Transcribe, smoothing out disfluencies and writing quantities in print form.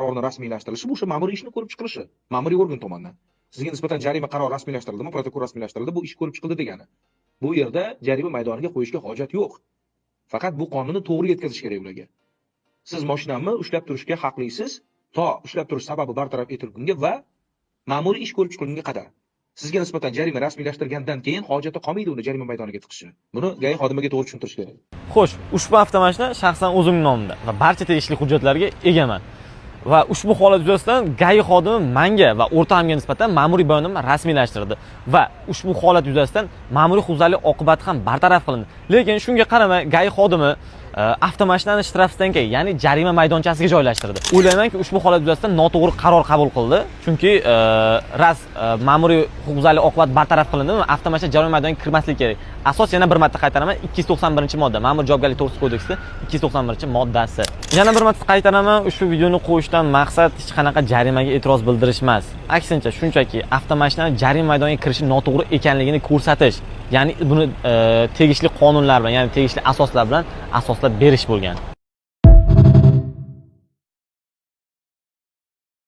qarorini rasmiylashtirilishi bu o'sha ma'muriy ishni ko'rib chiqilishi, ma'muriy organ tomonidan. Sizga nisbatan jarima qarori rasmiylashtirildimi, protokol rasmiylashtirildi, bu ish ko'rib chiqildi degani. Bu yerda jarima maydoniga qo'yishga hojat yo'q. Faqat bu qonunni to'g'ri yetkazish kerak ularga. Siz mashinamni ushlab turishga haqlisiz, to ushlab turish sababi bartaraf etilgunga va ma'muriy ish ko'rib chiqilgunga qadar. Sizga nisbatan jarima rasmiylashtirgandan keyin hojati qolmaydi uni jarima maydoniga tiqishi. Buni GAI xodimiga to'g'ri tushuntirish kerak. Xo'sh, ushbu avtomashina shaxsan o'zim nomimda va barcha tegishli hujjatlarga egaman. Va ushbu holat yuzasidan GAI xodimi menga va o'rtog'imga nisbatan ma'muriy bayonnoma rasmiylashtirdi va ushbu holat yuzasidan ma'muriy huquqbuzarlik oqibati ham bartaraf qilindi. Lekin shunga qaramay GAI xodimi avtomashinani shtrafstanka, ya'ni jarima maydonchasiga joylashtirdi. O'ylaymanki, ushbu holat yuzasidan noto'g'ri qaror qabul qildi. Chunki ma'muriy huquqbuzarlik oqibati bartaraf qilindimi, avtomashina jarima maydoniga kirmasligi kerak. Asos yana bir marta qaytaraman, 291-modda, Ma'mur javobgarlik to'g'risida kodeksida 291-moddasi. Yana bir marta qaytaraman, ushbu videoni qo'yishdan maqsad hech qanaqa jarimaga e'tiroz bildirish emas. Aksincha, shunchaki avtomashinaning jarima maydoniga kirishi noto'g'ri ekanligini ko'rsatish, ya'ni buni tegishli qonunlar bilan, ya'ni tegishli asoslar bilan asoslab berish bo'lgan.